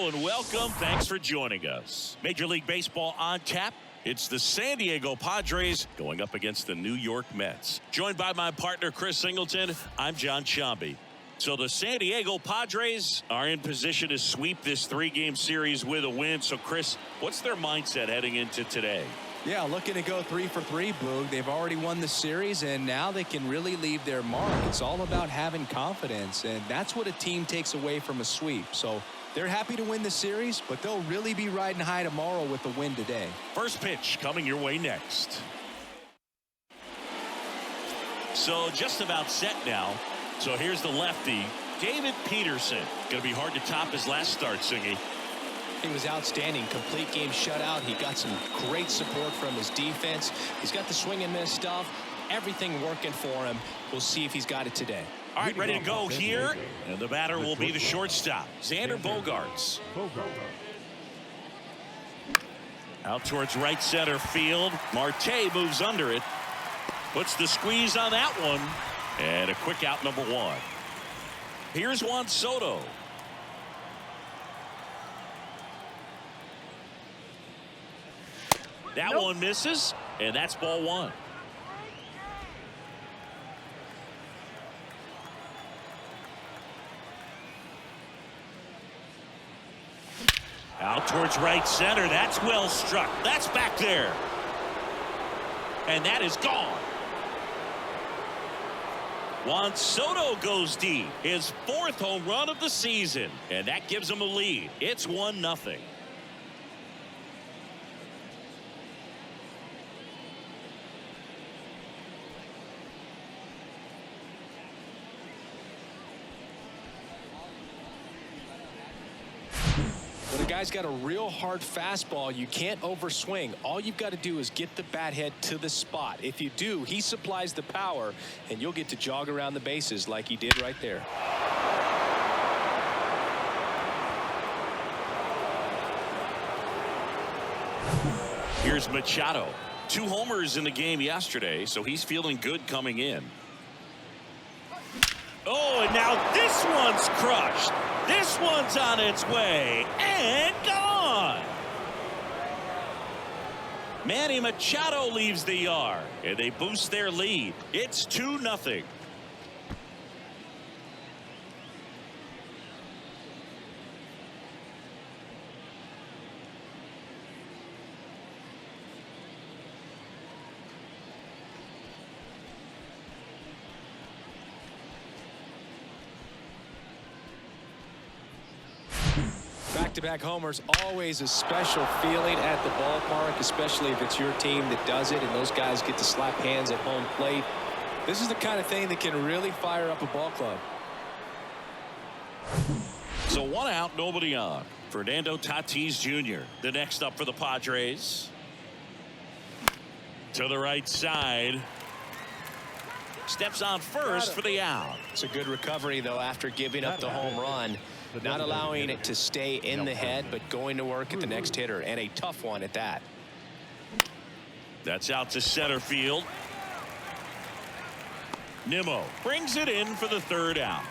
Hello and welcome. Thanks for joining us. Major League Baseball on tap. It's the San Diego Padres going up against the New York Mets. Joined by my partner, Chris Singleton, I'm John Sciambi. So the San Diego Padres are in position to sweep this three-game series with a win. So, Chris, what's their mindset heading into today? Yeah, looking to go 3 for 3, Boog. They've already won the series, and now they can really leave their mark. It's all about having confidence, and that's what a team takes away from a sweep. So they're happy to win the series, but they'll really be riding high tomorrow with the win today. First pitch coming your way next. So just about set now. So here's the lefty, David Peterson. Going to be hard to top his last start, Singy. He was outstanding. Complete game shutout. He got some great support from his defense. He's got the swing and miss stuff. Everything working for him. We'll see if he's got it today. All right, ready to go here. And the batter will be the shortstop, Xander Bogaerts. Out towards right center field. Marte moves under it. Puts the squeeze on that one. And a quick out, number one. Here's Juan Soto. That one misses, and that's ball one. Out towards right center. That's well struck. That's back there. And that is gone. Juan Soto goes deep. His 4th home run of the season. And that gives him a lead. It's 1-0. When a guy's got a real hard fastball, you can't overswing. All you've got to do is get the bat head to the spot. If you do, he supplies the power, and you'll get to jog around the bases like he did right there. Here's Machado. 2 homers in the game yesterday, so he's feeling good coming in. Oh, and now this one's crushed. This one's on its way and gone. Manny Machado leaves the yard, and they boost their lead. It's 2-0. Back-to-back homers, always a special feeling at the ballpark, especially if it's your team that does it and those guys get to slap hands at home plate. This is the kind of thing that can really fire up a ball club. So 1 out, nobody on. Fernando Tatis Jr. the next up for the Padres. To the right side. Steps on first for the out. It's a good recovery, though, after giving up the home run. Not allowing it to stay in the head, but going to work at the next hitter, and a tough one at that. That's out to center field. Nimmo brings it in for the 3rd out.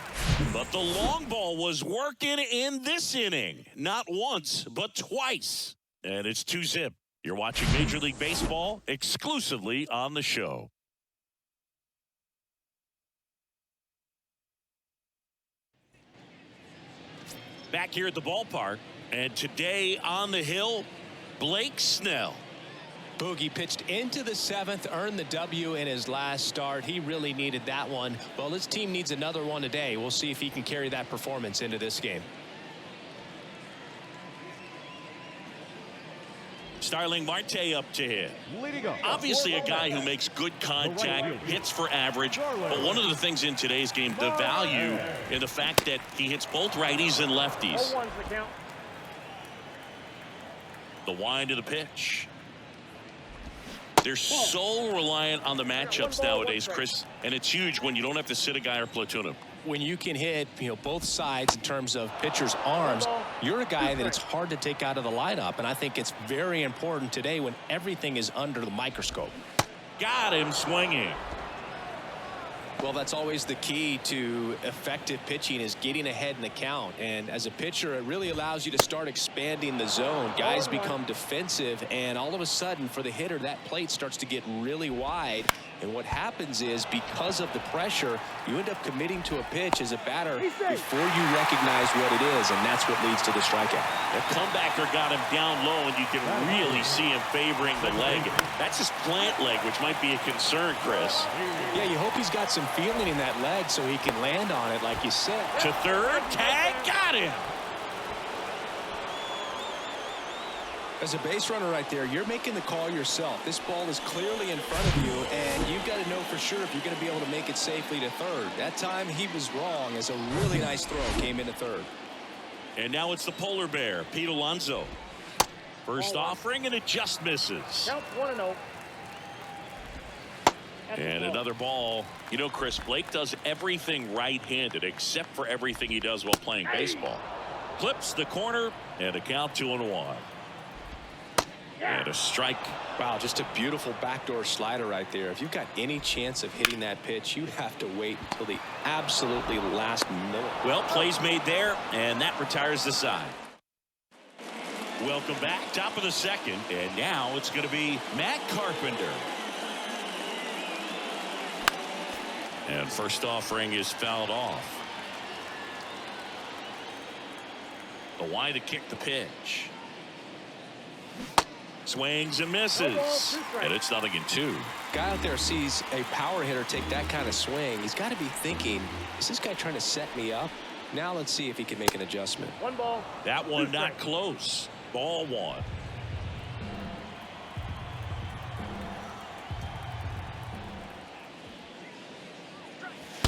But the long ball was working in this inning. Not once, but twice. And it's 2-0. You're watching Major League Baseball exclusively on the show. Back here at the ballpark, and today on the hill, Blake Snell. Boogie pitched into the 7th, earned the W in his last start. He really needed that one. Well, his team needs another one today. We'll see if he can carry that performance into this game. Starling Marte up to hit. Obviously a guy who makes good contact, hits for average, but one of the things in today's game, the value in the fact that he hits both righties and lefties. The wind of the pitch. They're so reliant on the matchups nowadays, Chris, and it's huge when you don't have to sit a guy or platoon him. When you can hit, both sides in terms of pitchers' arms, you're a guy that it's hard to take out of the lineup, and I think it's very important today when everything is under the microscope. Got him swinging. Well, that's always the key to effective pitching, is getting ahead in the count. And as a pitcher, it really allows you to start expanding the zone. Guys become defensive, and all of a sudden for the hitter, that plate starts to get really wide. And what happens is, because of the pressure, you end up committing to a pitch as a batter before you recognize what it is, and that's what leads to the strikeout. The comebacker got him down low, and you can really see him favoring the leg. That's his plant leg, which might be a concern, Chris. Yeah, you hope he's got some feeling in that leg so he can land on it, like you said. To third, tag, got him. As a base runner right there, you're making the call yourself. This ball is clearly in front of you, and you've got to know for sure if you're going to be able to make it safely to third. That time he was wrong, as a really nice throw came into third. And now it's the polar bear, Pete Alonso. First offering, and it just misses. Count 1-0. And another ball. You know, Chris, Blake does everything right-handed except for everything he does while playing baseball. Clips the corner, and a count 2-1. And a strike. Wow, just a beautiful backdoor slider right there. If you've got any chance of hitting that pitch, you have to wait until the absolutely last minute. Well, plays made there, and that retires the side. Welcome back, top of the second, and now it's going to be Matt Carpenter. And first offering is fouled off. The wide to kick the pitch. Swings and misses, and it's 0-2. Guy out there sees a power hitter take that kind of swing. He's got to be thinking, is this guy trying to set me up? Now let's see if he can make an adjustment. 1 ball. That one not close. Ball 1.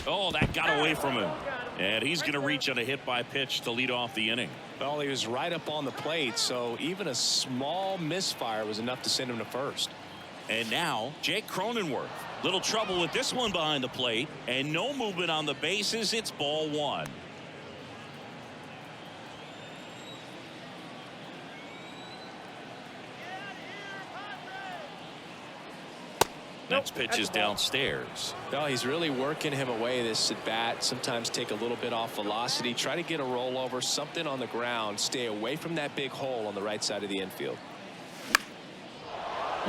Oh, that got away from him. And he's going to reach on a hit by pitch to lead off the inning. Well, he was right up on the plate, so even a small misfire was enough to send him to first. And now Jake Cronenworth. Little trouble with this one behind the plate, and no movement on the bases. It's ball 1. Next pitch is downstairs. Well, he's really working him away, this at bat. Sometimes take a little bit off velocity, try to get a rollover, something on the ground, stay away from that big hole on the right side of the infield.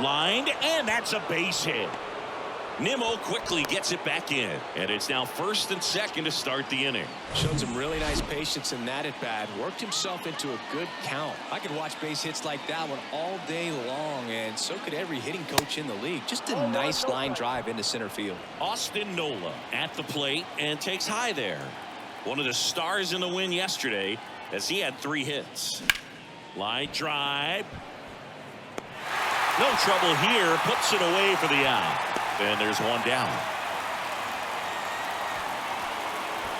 Lined, and that's a base hit. Nimmo quickly gets it back in, and it's now first and second to start the inning. Showed some really nice patience in that at bat. Worked himself into a good count. I could watch base hits like that one all day long, and so could every hitting coach in the league. Just a nice line drive into center field. Austin Nola at the plate and takes high there. One of the stars in the win yesterday, as he had 3 hits. Line drive. No trouble here. Puts it away for the out. And there's one down.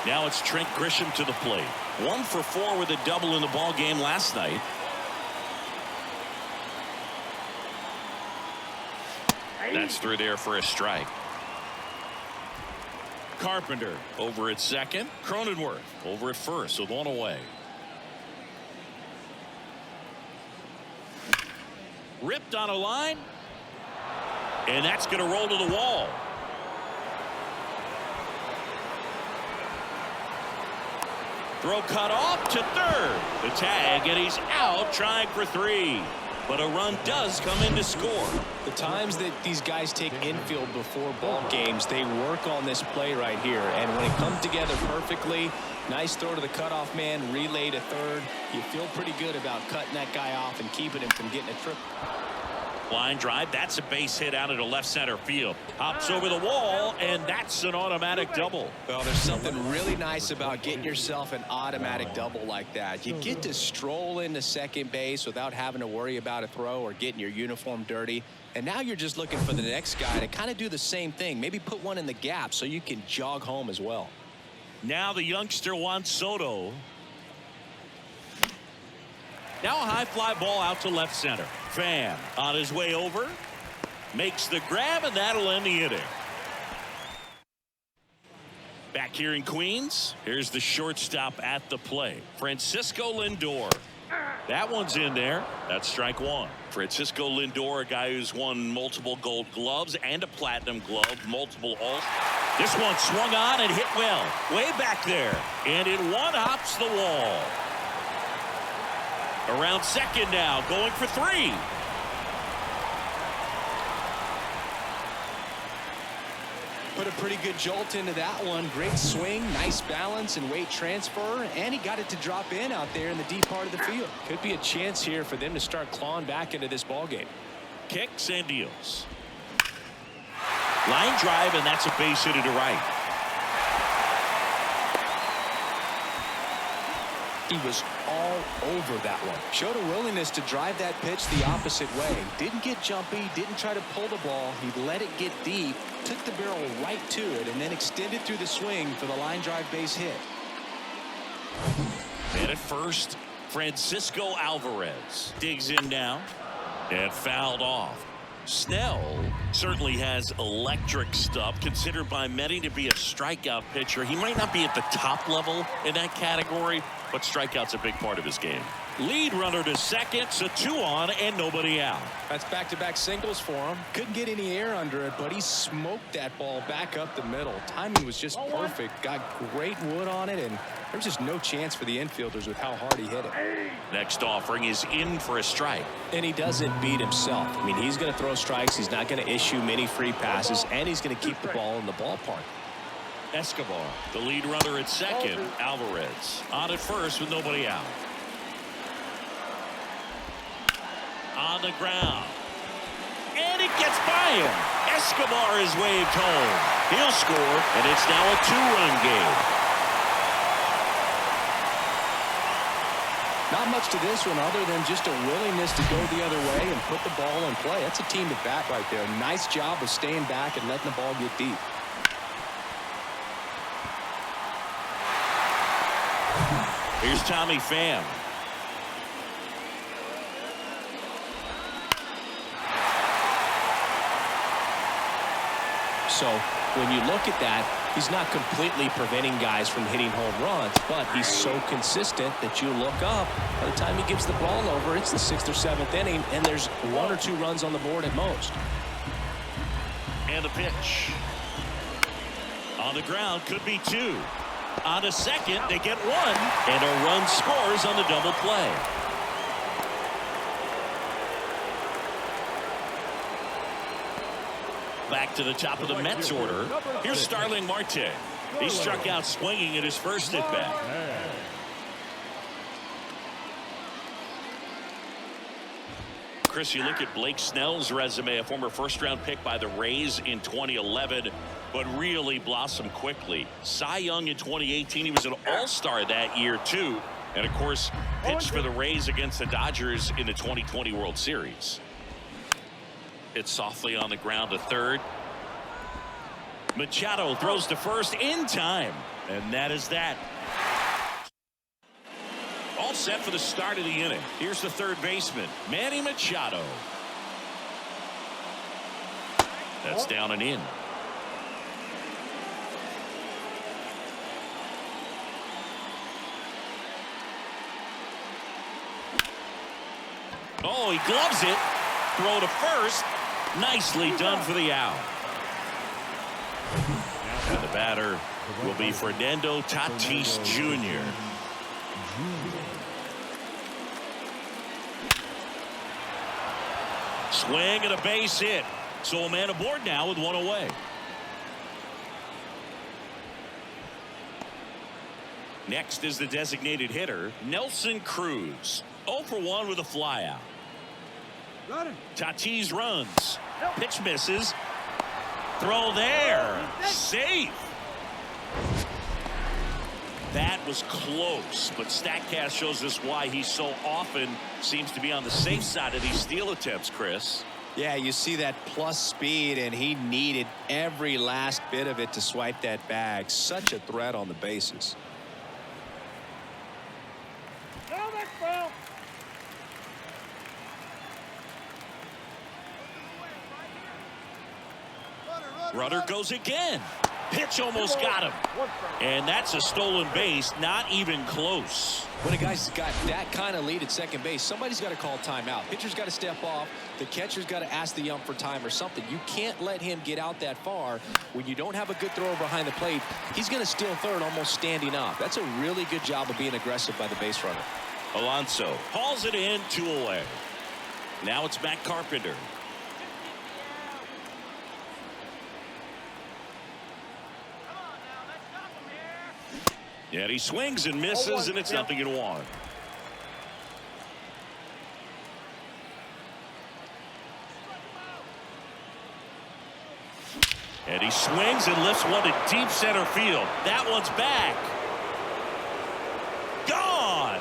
Now it's Trent Grisham to the plate. 1 for 4 with a double in the ball game last night. That's through there for a strike. Carpenter over at second. Cronenworth over at first with 1 away. Ripped on a line. And that's going to roll to the wall. Throw cut off to third. The tag, and he's out trying for 3. But a run does come in to score. The times that these guys take infield before ball games, they work on this play right here. And when it comes together perfectly, nice throw to the cutoff man, relay to third. You feel pretty good about cutting that guy off and keeping him from getting a trip. Line drive. That's a base hit out into left center field. Hops over the wall, and that's an automatic double. Well, there's something really nice about getting yourself an automatic double like that. You get to stroll into second base without having to worry about a throw or getting your uniform dirty. And now you're just looking for the next guy to kind of do the same thing. Maybe put one in the gap so you can jog home as well. Now the youngster Juan Soto. Now a high fly ball out to left center. Pham on his way over. Makes the grab, and that'll end the inning. Back here in Queens, here's the shortstop at the plate, Francisco Lindor. That one's in there. That's strike 1. Francisco Lindor, a guy who's won multiple gold gloves and a platinum glove, multiple all. This one swung on and hit well. Way back there. And it one-hops the wall. Around second now, going for 3. Put a pretty good jolt into that one. Great swing, nice balance and weight transfer, and he got it to drop in out there in the deep part of the field. Could be a chance here for them to start clawing back into this ball game. Kicks and deals. Line drive, and that's a base hit to right. He was all over that one. Showed a willingness to drive that pitch the opposite way. Didn't get jumpy, didn't try to pull the ball. He let it get deep, took the barrel right to it, and then extended through the swing for the line drive base hit. And at first, Francisco Alvarez digs in now and fouled off. Snell certainly has electric stuff, considered by many to be a strikeout pitcher. He might not be at the top level in that category, but strikeout's a big part of his game. Lead runner to second, so 2 on and nobody out. That's back-to-back singles for him. Couldn't get any air under it, but he smoked that ball back up the middle. Timing was just perfect. Got great wood on it, and there's just no chance for the infielders with how hard he hit it. Next offering is in for a strike. And he doesn't beat himself. I mean, he's going to throw strikes. He's not going to issue many free passes, and he's going to keep the ball in the ballpark. Escobar, the lead runner at second. Alvarez on at first with nobody out. On the ground. And it gets by him. Escobar is waved home. He'll score, and it's now a 2-run game. Not much to this one other than just a willingness to go the other way and put the ball in play. That's a team at bat right there. Nice job of staying back and letting the ball get deep. Here's Tommy Pham. So when you look at that, he's not completely preventing guys from hitting home runs, but he's so consistent that you look up. By the time he gives the ball over, it's the 6th or 7th inning, and there's 1 or 2 runs on the board at most. And the pitch. On the ground, could be 2. On a second, they get 1, and a run scores on the double play. Back to the top of the Mets order. Here's Starling Marte. He struck out swinging at his first at bat. Chris, you look at Blake Snell's resume, a former first-round pick by the Rays in 2011, but really blossomed quickly. Cy Young in 2018. He was an all-star that year, too. And, of course, pitched for the Rays against the Dodgers in the 2020 World Series. It's softly on the ground to third. Machado throws to first in time. And that is that. All set for the start of the inning. Here's the third baseman, Manny Machado. That's down and in. Oh, he gloves it. Throw to first. Nicely done for the out. And the batter will be Fernando Tatis Jr. Swing and a base hit. So a man aboard now with 1 away. Next is the designated hitter, Nelson Cruz. 0 for 1 with a flyout. Tatis runs. Pitch misses. Throw there. Safe. That was close, but StatCast shows us why he so often seems to be on the safe side of these steal attempts, Chris. Yeah, you see that plus speed, and he needed every last bit of it to swipe that bag. Such a threat on the bases. Runner goes again. Pitch almost got him. And that's a stolen base, not even close. When a guy's got that kind of lead at second base, somebody's got to call timeout. Pitcher's got to step off. The catcher's got to ask the ump for time or something. You can't let him get out that far. When you don't have a good thrower behind the plate, he's going to steal third almost standing up. That's a really good job of being aggressive by the base runner. Alonso hauls it in, 2 away. Now it's Matt Carpenter. And he swings and misses, and it's 0-1. And he swings and lifts one to deep center field. That one's back. Gone.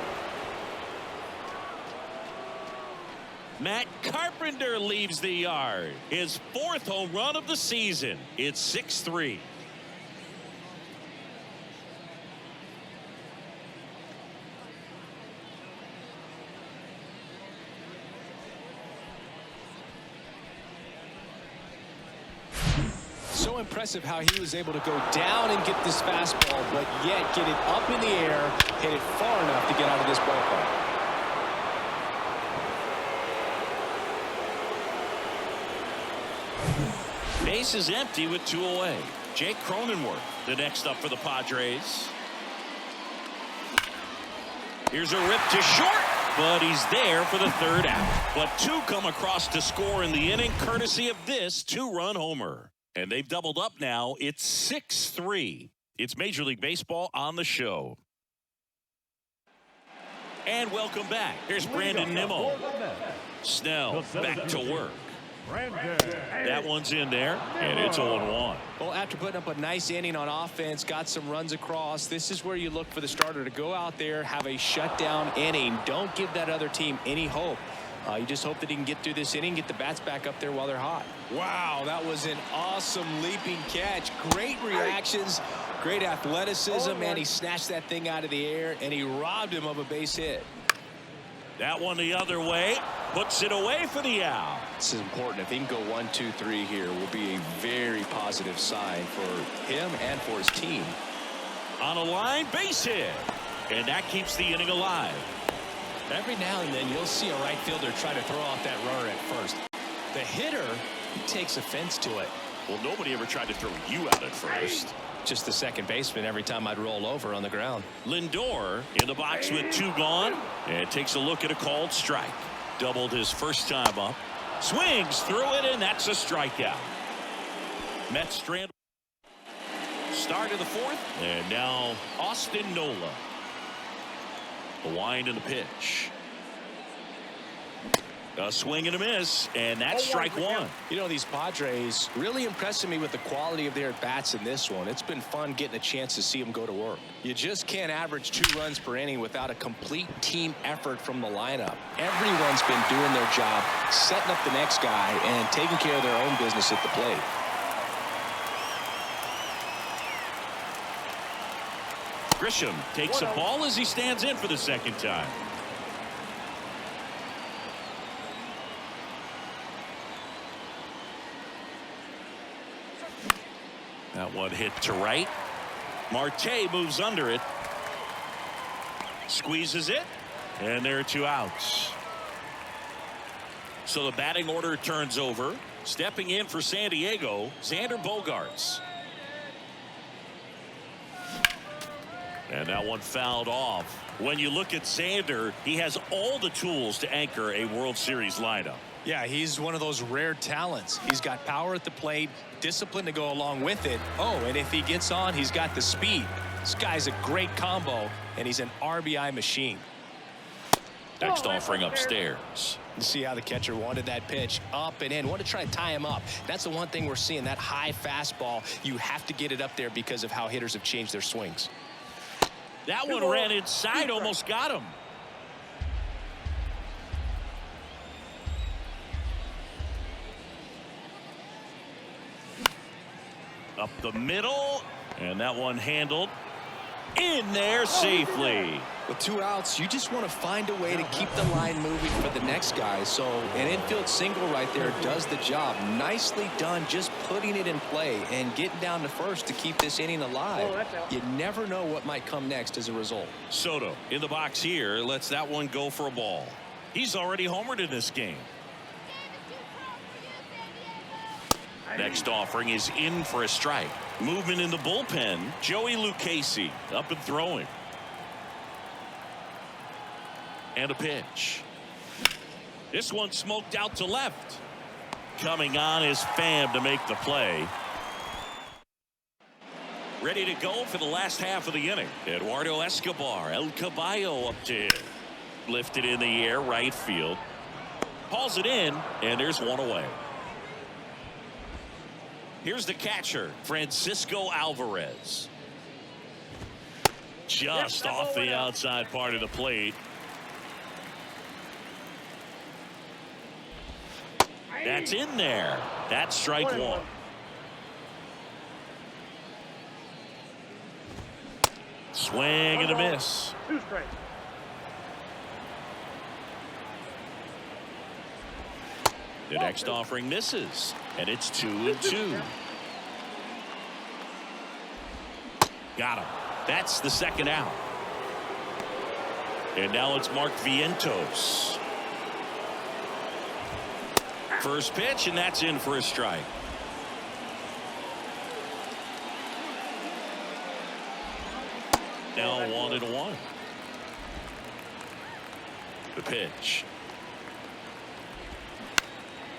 Matt Carpenter leaves the yard. His 4th home run of the season. It's 6-3. So impressive how he was able to go down and get this fastball, but yet get it up in the air, hit it far enough to get out of this ballpark. Base is empty with 2 away. Jake Cronenworth, the next up for the Padres. Here's a rip to short, but he's there for the 3rd out. But 2 come across to score in the inning, courtesy of this 2-run homer. And they've doubled up now. It's 6-3. It's Major League Baseball on the show. And welcome back. Here's Brandon Nimmo. Snell back to work. That one's in there, and it's 0-1. Well, after putting up a nice inning on offense, got some runs across, this is where you look for the starter to go out there, have a shutdown inning. Don't give that other team any hope. You just hope that he can get through this inning, get the bats back up there while they're hot. Wow, that was an awesome leaping catch. Great reactions, great athleticism, and he snatched that thing out of the air, and he robbed him of a base hit. That one the other way, puts it away for the out. This is important. If he can go 1, 2, 3 here, will be a very positive sign for him and for his team. On a line, base hit, and that keeps the inning alive. Every now and then you'll see a right fielder try to throw off that runner at first. The hitter, he takes offense to it. Well, nobody ever tried to throw you out at first. Just the second baseman every time I'd roll over on the ground. Lindor in the box with 2 gone, and takes a look at a called strike. Doubled his first time up. Swings through it, and that's a strikeout. Mets strand. Start of the 4th, and now Austin Nola. The wind and the pitch. A swing and a miss, and that's strike 1. You know, these Padres really impressing me with the quality of their bats in this one. It's been fun getting a chance to see them go to work. You just can't average 2 runs per inning without a complete team effort from the lineup. Everyone's been doing their job, setting up the next guy, and taking care of their own business at the plate. Grisham takes a ball as he stands in for the 2nd time. That one hit to right. Marte moves under it. Squeezes it. And there are 2 outs. So the batting order turns over. Stepping in for San Diego, Xander Bogaerts. And that one fouled off. When you look at Xander, he has all the tools to anchor a World Series lineup. Yeah, he's one of those rare talents. He's got power at the plate, discipline to go along with it. Oh, and if he gets on, he's got the speed. This guy's a great combo, and he's an RBI machine. Next offering upstairs. You see how the catcher wanted that pitch up and in. Want to try to tie him up. That's the one thing we're seeing, that high fastball. You have to get it up there because of how hitters have changed their swings. That one ran inside, almost got him. Up the middle, and that one handled in there safely. With 2 outs, you just want to find a way to keep the line moving for the next guy. So an infield single right there does the job. Nicely done, just putting it in play and getting down to first to keep this inning alive. You never know what might come next as a result. Soto in the box here lets that one go for a ball. He's already homered in this game. Next offering is in for a strike. Movement in the bullpen. Joey Lucchesi up and throwing. And a pitch. This one smoked out to left. Coming on is Pham to make the play. Ready to go for the last half of the inning. Eduardo Escobar, El Caballo up to him. Lifted in the air, right field. Hauls it in, and there's one away. Here's the catcher, Francisco Alvarez. Just off the outside part of the plate. That's in there. That's strike one. Swing and a miss. 2 strikes. The next offering misses, and it's 2-2. Got him. That's the second out. And now it's Mark Vientos. First pitch, and that's in for a strike. Now 1-1. The pitch.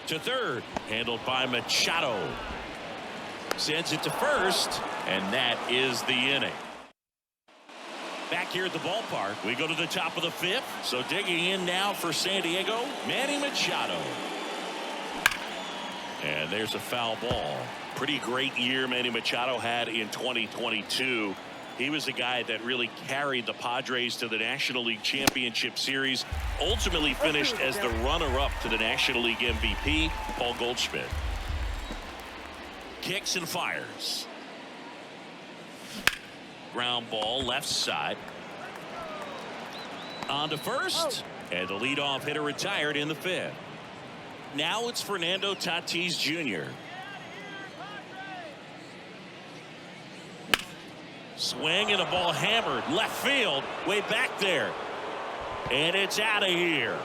To third, handled by Machado. Sends it to first, and that is the inning. Back here at the ballpark, we go to the top of the 5th. So digging in now for San Diego, Manny Machado. And there's a foul ball. Pretty great year Manny Machado had in 2022. He was the guy that really carried the Padres to the National League Championship Series. Ultimately finished as the runner-up to the National League MVP, Paul Goldschmidt. Kicks and fires. Ground ball left side. On to first. And the leadoff hitter retired in the 5th. Now it's Fernando Tatis Jr. Swing and a ball hammered left field, way back there, and it's out of here.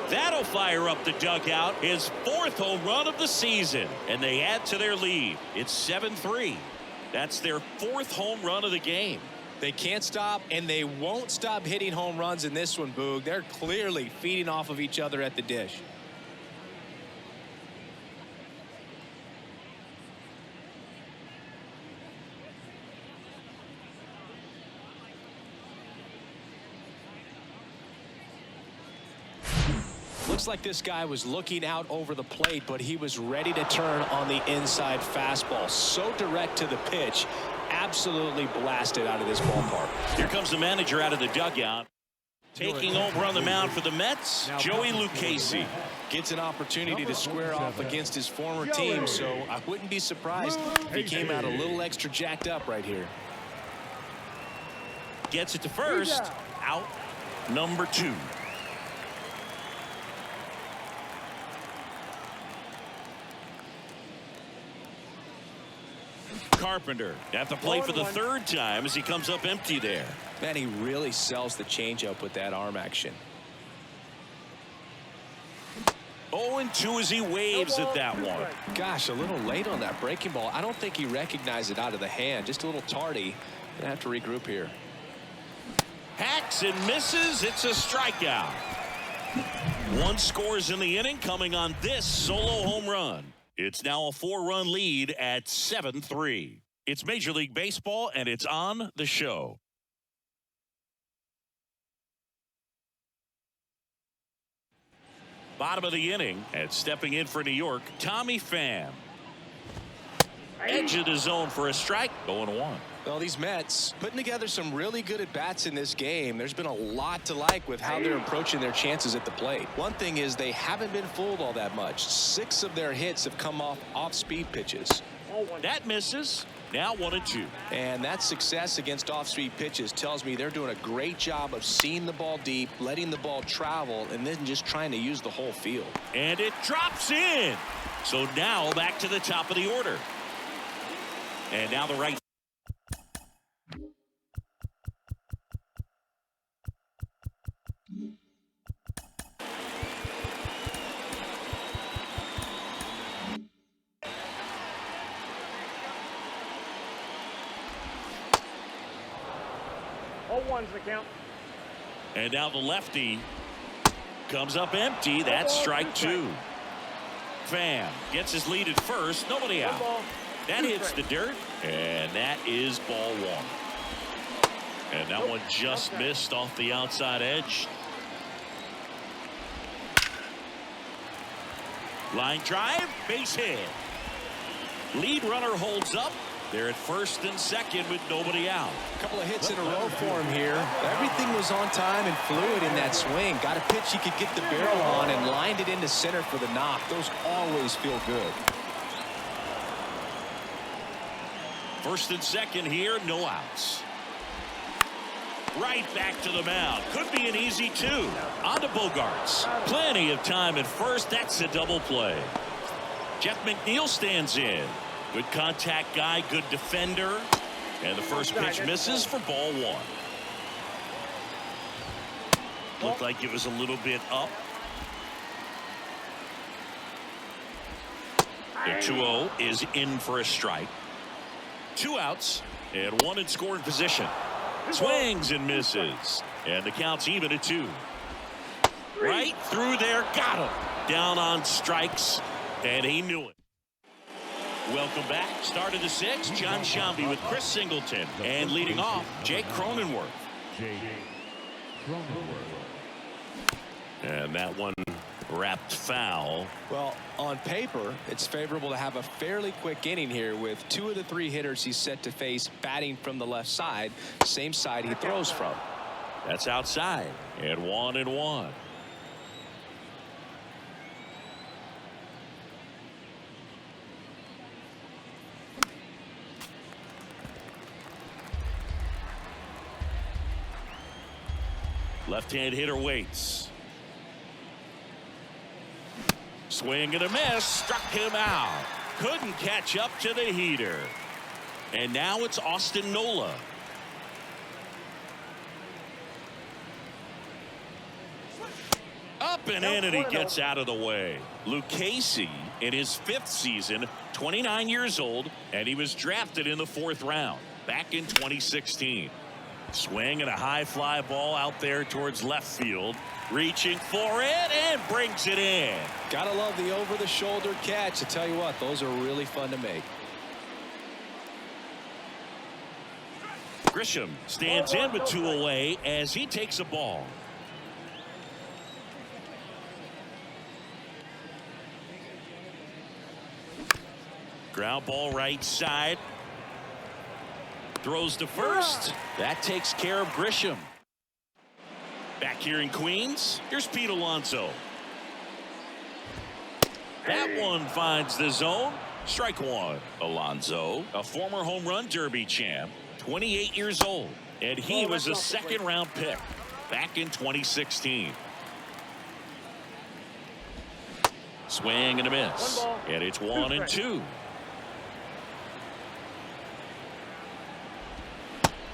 That'll fire up the dugout. His 4th home run of the season, and they add to their lead. It's 7-3. That's their 4th home run of the game. They can't stop, and they won't stop hitting home runs in this one, Boog. They're clearly feeding off of each other at the dish. Looks like this guy was looking out over the plate, but he was ready to turn on the inside fastball. So direct to the pitch. Absolutely blasted out of this ballpark. Here comes the manager out of the dugout. Taking over on the mound for the Mets, Joey Lucchesi. Gets an opportunity to square off against his former team, so I wouldn't be surprised if he came out a little extra jacked up right here. Gets it to first. Out number 2. Carpenter at the plate for the 3rd time as he comes up empty there. Man, he really sells the changeup with that arm action. 0-2 as he waves at that one. Gosh, a little late on that breaking ball. I don't think he recognized it out of the hand. Just a little tardy. Gonna have to regroup here. Hacks and misses. It's a strikeout. 1 scores in the inning, coming on this solo home run. It's now a 4-run lead at 7-3. It's Major League Baseball, and it's on the show. Bottom of the inning, and stepping in for New York, Tommy Pham. Edge of the zone for a strike, 0-1. Well, these Mets putting together some really good at-bats in this game. There's been a lot to like with how they're approaching their chances at the plate. One thing is they haven't been fooled all that much. 6 of their hits have come off-speed pitches. That misses. Now 1-2. And that success against off-speed pitches tells me they're doing a great job of seeing the ball deep, letting the ball travel, and then just trying to use the whole field. And it drops in. So now back to the top of the order. And now the right. One's the count. And now the lefty comes up empty. That's strike 2. Pham gets his lead at first. Nobody out. That hits the dirt. And that is ball 1. And that one just missed off the outside edge. Line drive, base hit. Lead runner holds up. They're at first and second with nobody out. A couple of hits in a row for him here. Everything was on time and fluid in that swing. Got a pitch he could get the barrel on and lined it into center for the knock. Those always feel good. First and second here, no outs. Right back to the mound. Could be an easy 2. On to Bogarts. Plenty of time at first. That's a double play. Jeff McNeil stands in. Good contact guy, good defender. And the first pitch misses for ball 1. Looked like it was a little bit up. The 2-0 is in for a strike. 2 outs and 1 in scoring position. Swings and misses. And the count's even at 2. Right through there. Got him. Down on strikes. And he knew it. Welcome back. Start of the 6th. John Shambi with Chris Singleton. And leading off, Jake Cronenworth. And that one wrapped foul. Well, on paper, it's favorable to have a fairly quick inning here with 2 of the 3 hitters he's set to face batting from the left side, same side he throws from. That's outside. And 1-1. Left-hand hitter waits. Swing and a miss. Struck him out. Couldn't catch up to the heater. And now it's Austin Nola. Up and in, and he gets out of the way. Luke Casey in his 5th season, 29 years old, and he was drafted in the 4th round back in 2016. Swing and a high fly ball out there towards left field. Reaching for it and brings it in. Gotta love the over-the-shoulder catch. I tell you what, those are really fun to make. Grisham stands in with 2 away as he takes a ball. Ground ball right side. Throws to first. That takes care of Grisham. Back here in Queens, here's Pete Alonso. That one finds the zone. Strike 1. Alonso, a former home run derby champ, 28 years old, and he was a 2nd-round pick back in 2016. Swing and a miss, and it's 1-2.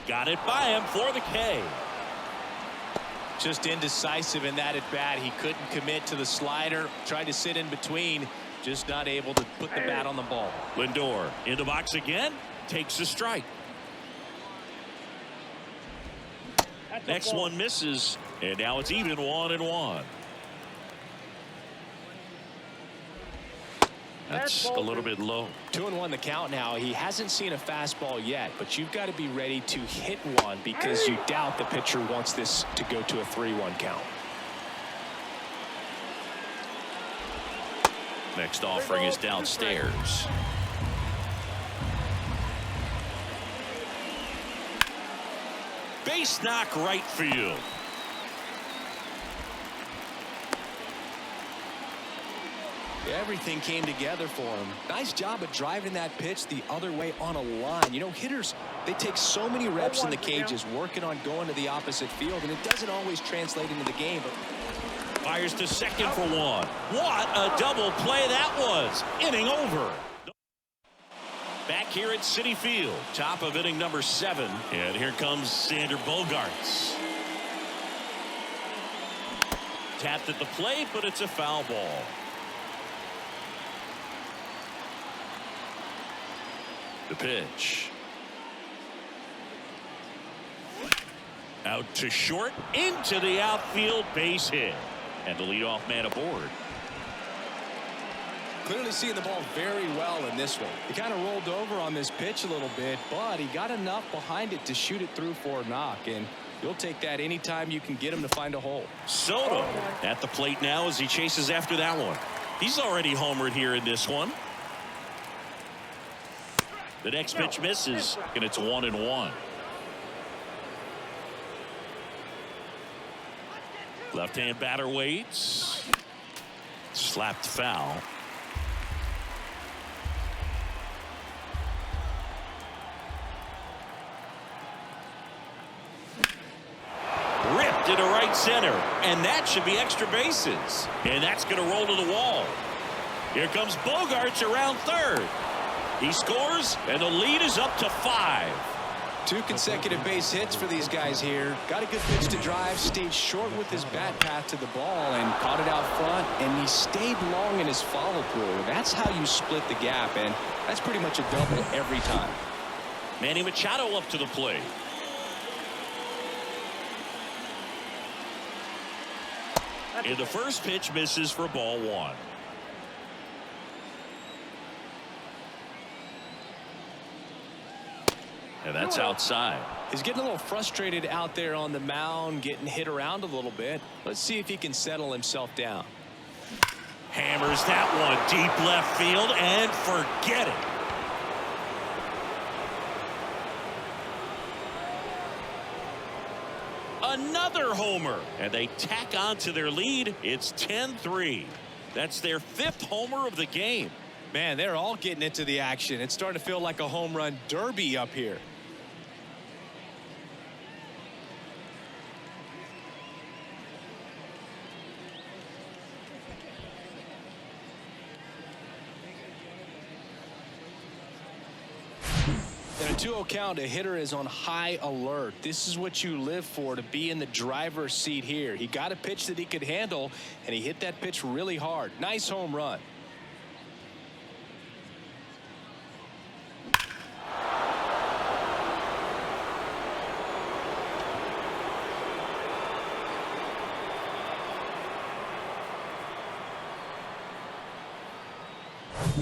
Got it by him for the K. Just indecisive in that at bat. He couldn't commit to the slider. Tried to sit in between. Just not able to put the bat on the ball. Lindor in the box again. Takes a strike. Next one misses. And now it's even 1-1. That's a little bit low. 2-1 the count now. He hasn't seen a fastball yet, but you've got to be ready to hit one because you doubt the pitcher wants this to go to a 3-1 count. Next offering is downstairs. Base knock right field. Everything came together for him. Nice job of driving that pitch the other way on a line. You know, hitters, they take so many reps in the cages working on going to the opposite field, and it doesn't always translate into the game. Fires to second for one. What a double play that was. Inning over. Back here at Citi Field, top of inning number 7, and here comes Xander Bogaerts. Tapped at the plate, but it's a foul ball. The pitch. Out to short, into the outfield, base hit. And the leadoff man aboard. Clearly seeing the ball very well in this one. He kind of rolled over on this pitch a little bit, but he got enough behind it to shoot it through for a knock. And you'll take that anytime you can get him to find a hole. Soto at the plate now as he chases after that one. He's already homered here in this one. The next pitch misses, and it's 1-1. Left-hand batter waits. Slapped foul. Ripped into right center, and that should be extra bases. And that's going to roll to the wall. Here comes Bogaerts around third. He scores, and the lead is up to 5. 2 consecutive base hits for these guys here. Got a good pitch to drive, stayed short with his bat path to the ball, and caught it out front, and he stayed long in his follow-through. That's how you split the gap, and that's pretty much a double every time. Manny Machado up to the plate. And the first pitch misses for ball 1. And that's outside. He's getting a little frustrated out there on the mound, getting hit around a little bit. Let's see if he can settle himself down. Hammers that one deep left field and forget it. Another homer, and they tack on to their lead. It's 10-3. That's their 5th homer of the game. Man, they're all getting into the action. It's starting to feel like a home run derby up here. In a 2-0 count, a hitter is on high alert. This is what you live for, to be in the driver's seat here. He got a pitch that he could handle, and he hit that pitch really hard. Nice home run.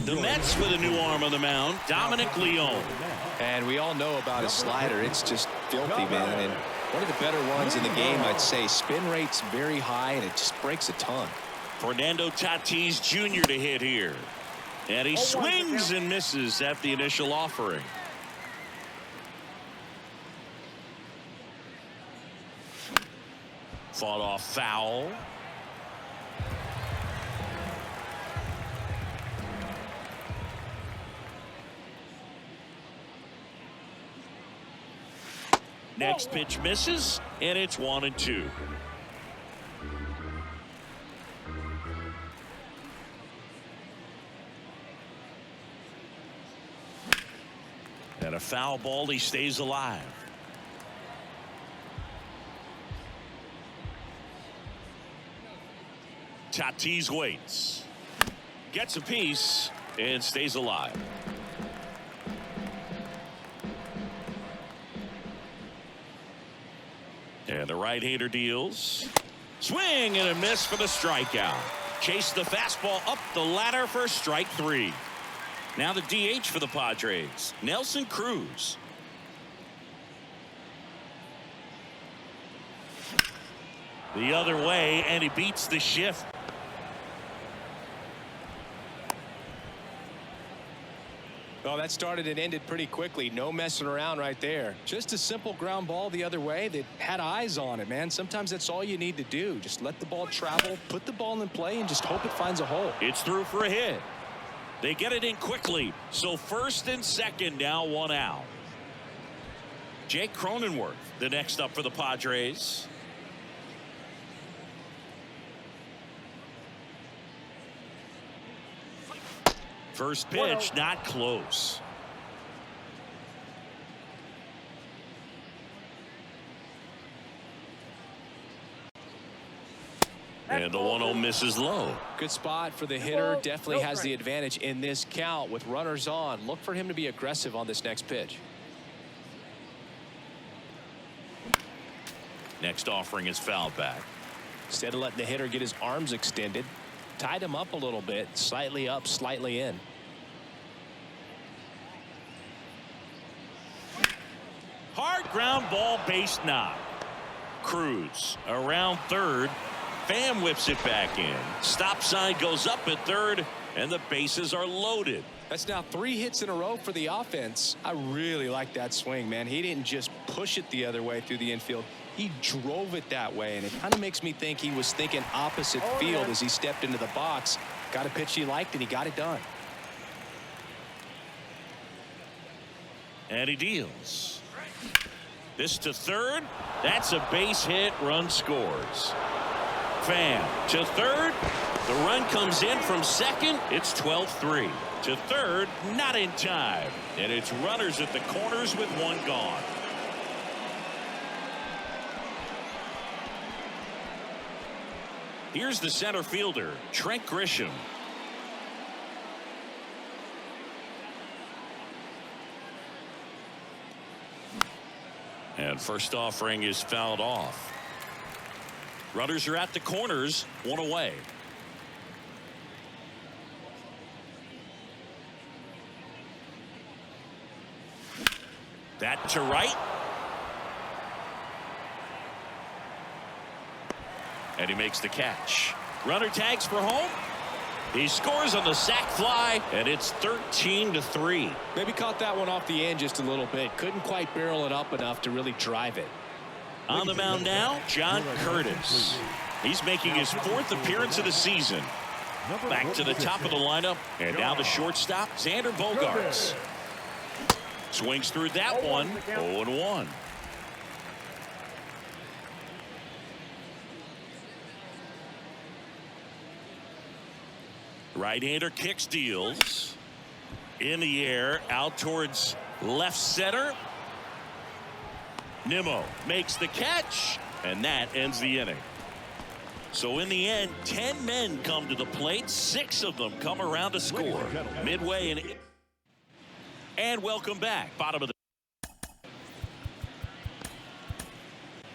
The Mets with a new arm on the mound, Dominic Leone. And we all know about his slider. It's just filthy, man. And one of the better ones in the game, I'd say. Spin rate's very high, and it just breaks a ton. Fernando Tatis Jr. to hit here. And he swings and misses at the initial offering. Fought off foul. Next pitch misses, and it's 1-2. And a foul ball, he stays alive. Tatis waits. Gets a piece and stays alive. And the right-hander deals. Swing and a miss for the strikeout. Chase the fastball up the ladder for strike 3. Now the DH for the Padres, Nelson Cruz. The other way, and he beats the shift. Oh, that started and ended pretty quickly. No messing around right there. Just a simple ground ball the other way that had eyes on it, man. Sometimes that's all you need to do. Just let the ball travel, put the ball in play, and just hope it finds a hole. It's through for a hit. They get it in quickly. So first and second, now one out. Jake Cronenworth, the next up for the Padres. First pitch, not close. And the 1-0 misses low. Good spot for the hitter. Definitely has the advantage in this count with runners on. Look for him to be aggressive on this next pitch. Next offering is fouled back. Instead of letting the hitter get his arms extended, tied him up a little bit, slightly up, slightly in. Hard ground ball, base knock. Cruz around third. Pham whips it back in. Stop sign goes up at third, and the bases are loaded. That's now 3 hits in a row for the offense. I really like that swing, man. He didn't just push it the other way through the infield. He drove it that way, and it kind of makes me think he was thinking opposite field as he stepped into the box. Got a pitch he liked, and he got it done. And he deals. This to third. That's a base hit. Run scores. Pham to third. The run comes in from second. It's 12-3. To third, not in time. And it's runners at the corners with one gone. Here's the center fielder, Trent Grisham. And first offering is fouled off. Runners are at the corners, one away. That to right. And he makes the catch. Runner tags for home. He scores on the sac fly, and it's 13-3. Maybe caught that one off the end just a little bit. Couldn't quite barrel it up enough to really drive it. On the mound now, John Curtis. He's making his 4th appearance of the season. Back to the top of the lineup, and now the shortstop, Xander Bogaerts. Swings through that one, 0-1. Right-hander kicks, deals. In the air, out towards left center. Nimmo makes the catch, and that ends the inning. So in the end, 10 men come to the plate. 6 of them come around to score. Midway and welcome back. Bottom of the.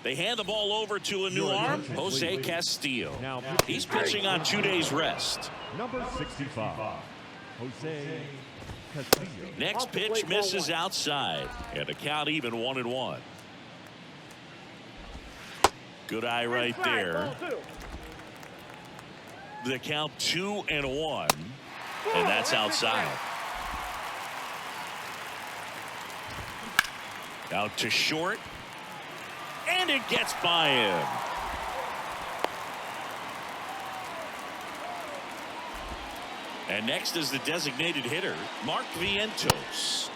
They hand the ball over to a new arm, Jose Castillo. He's pitching on 2 days rest. Number 65, Jose Castillo. Next pitch misses outside, and the count even 1-1. Good eye right there. The count 2-1, and that's outside. Out to short, and it gets by him. And next is the designated hitter, Mark Vientos.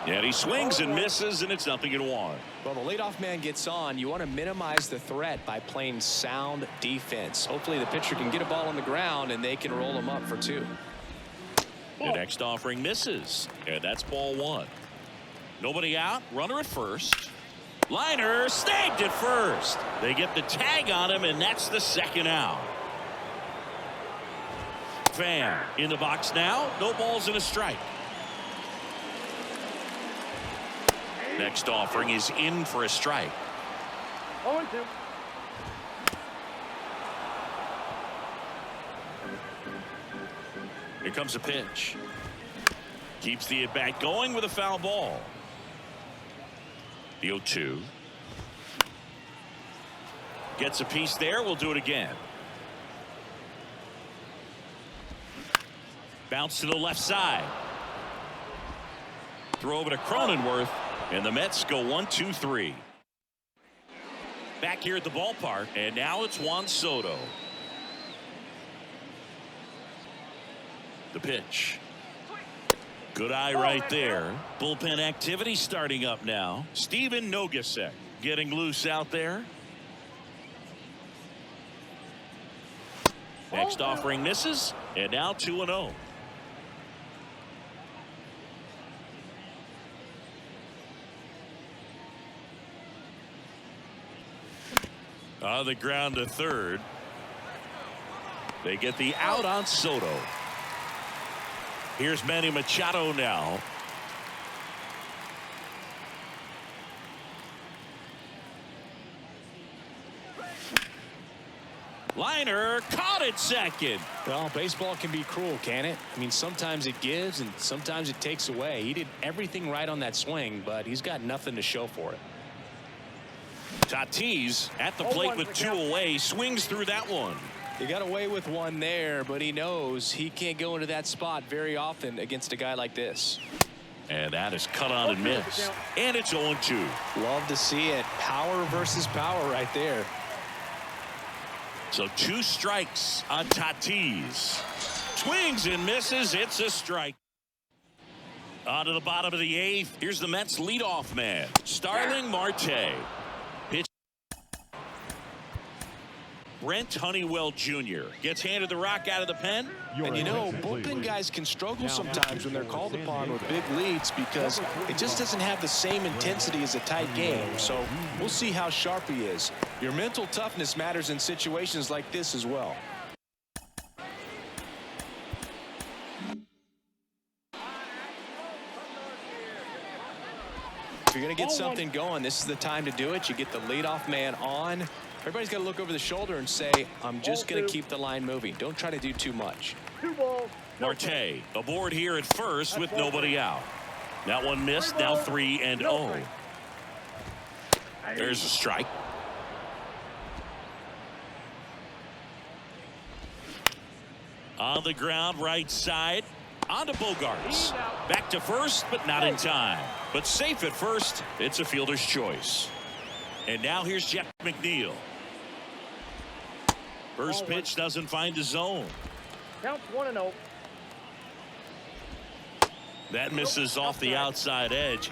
And he swings and misses, and it's 0-1. Well, the leadoff man gets on. You want to minimize the threat by playing sound defense. Hopefully the pitcher can get a ball on the ground, and they can roll him up for 2. The next offering misses, and that's ball 1. Nobody out, runner at first. Liner snagged at first. They get the tag on him, and that's the 2nd out. Pham in the box now. No balls and a strike. Next offering is in for a strike. 0-2. Here comes a pitch. Keeps the at bat going with a foul ball. The 0-2. Gets a piece there. We'll do it again. Bounce to the left side. Throw over to Cronenworth, and the Mets go 1-2-3. Back here at the ballpark, and now it's Juan Soto. The pitch. Good eye right there. Bullpen activity starting up now. Steven Nogasek getting loose out there. Next offering misses, and now 2-0. On the ground to third. They get the out on Soto. Here's Manny Machado now. Liner caught at second. Well, baseball can be cruel, can it? I mean, sometimes it gives and sometimes it takes away. He did everything right on that swing, but he's got nothing to show for it. Tatis at the plate with 2 away, swings through that one. He got away with one there, but he knows he can't go into that spot very often against a guy like this. And that is cut on and missed. And it's 0-2. Love to see it. Power versus power right there. So 2 strikes on Tatis. Swings and misses. It's a strike. On to the bottom of the 8th. Here's the Mets leadoff man, Starling Marte. Pitch. Brent Honeywell Jr. gets handed the rock out of the pen. And you know, bullpen guys can struggle sometimes when they're called upon with big leads because it just doesn't have the same intensity as a tight game. So we'll see how sharp he is. Your mental toughness matters in situations like this as well. If you're going to get something going, this is the time to do it. You get the leadoff man on. Everybody's got to look over the shoulder and say, I'm just going to keep the line moving. Don't try to do too much. Marte aboard here at first with nobody out. That one missed. Now 3-0. There's a strike. On the ground, right side. On to Bogarts. Back to first, but not in time. But safe at first. It's a fielder's choice. And now here's Jeff McNeil. First pitch doesn't find the zone. Counts 1-0. That misses off the outside edge.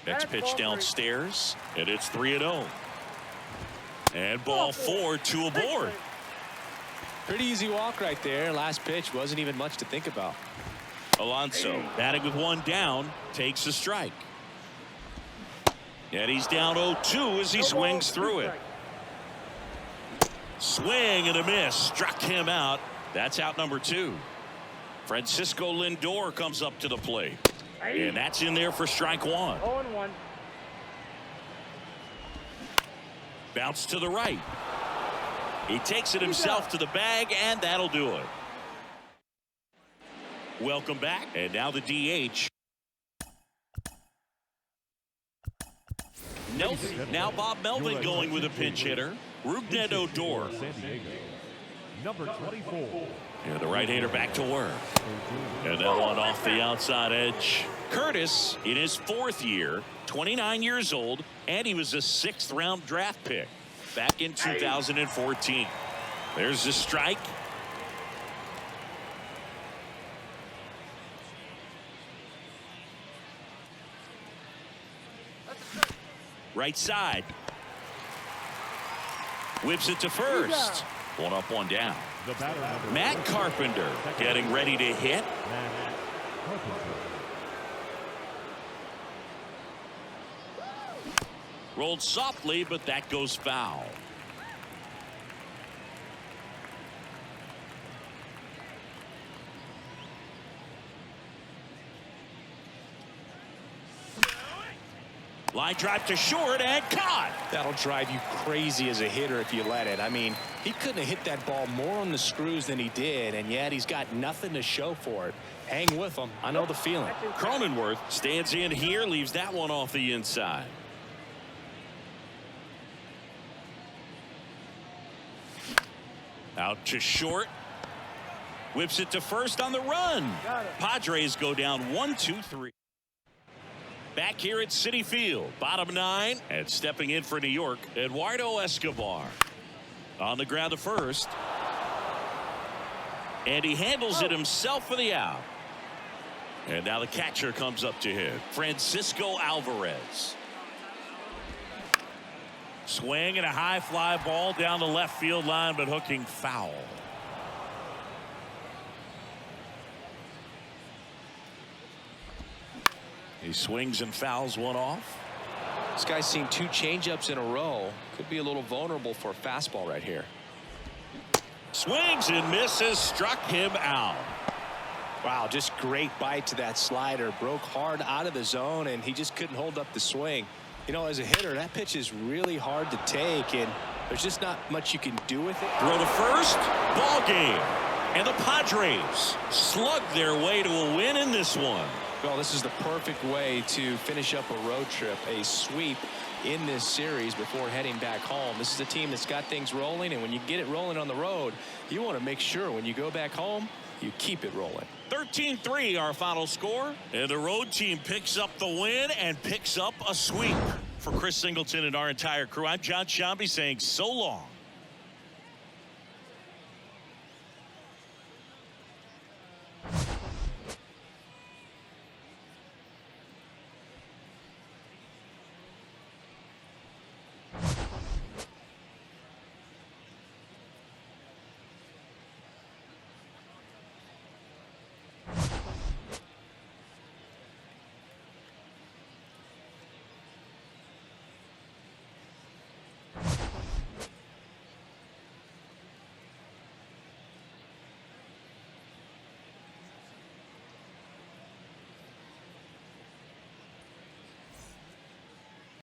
Next pitch downstairs, and it's 3-0. And ball 4, 2 aboard. Pretty easy walk right there. Last pitch wasn't even much to think about. Alonso batting with 1 down, takes a strike. And he's down 0-2 as he swings through it. Swing and a miss. Struck him out. That's out number 2. Francisco Lindor comes up to the plate. And that's in there for strike 1. 0-1. Bounce to the right. He takes it himself to the bag, and that'll do it. Welcome back. And now the DH. Nelson. Now Bob Melvin going with a pinch hitter. Rougned Odor. Number 24. And the right-hander back to work. And that one off the outside edge. Curtis in his 4th year, 29 years old, and he was a 6th-round draft pick back in 2014. There's the strike. Right side. Whips it to first. 1 up, 1 down. Matt Carpenter getting ready to hit. Rolled softly, but that goes foul. Line drive to short and caught. That'll drive you crazy as a hitter if you let it. I mean, he couldn't have hit that ball more on the screws than he did, and yet he's got nothing to show for it. Hang with him. I know the feeling. Cronenworth stands in here, leaves that one off the inside. Out to short. Whips it to first on the run. Padres go down 1-2-3. Back here at Citi Field, bottom 9, and stepping in for New York, Eduardo Escobar. On the ground to first. And he handles it himself for the out. And now the catcher comes up to hit. Francisco Alvarez. Swing and a high fly ball down the left field line, but hooking foul. He swings and fouls one off. This guy's seen 2 changeups in a row. Could be a little vulnerable for a fastball right here. Swings and misses, struck him out. Wow, just great bite to that slider. Broke hard out of the zone, and he just couldn't hold up the swing. You know, as a hitter, that pitch is really hard to take, and there's just not much you can do with it. Throw to first, ball game. And the Padres slug their way to a win in this one. Well, this is the perfect way to finish up a road trip, a sweep in this series before heading back home. This is a team that's got things rolling, and when you get it rolling on the road, you want to make sure when you go back home, you keep it rolling. 13-3 our final score, and the road team picks up the win and picks up a sweep. For Chris Singleton and our entire crew, I'm John Shambi saying so long.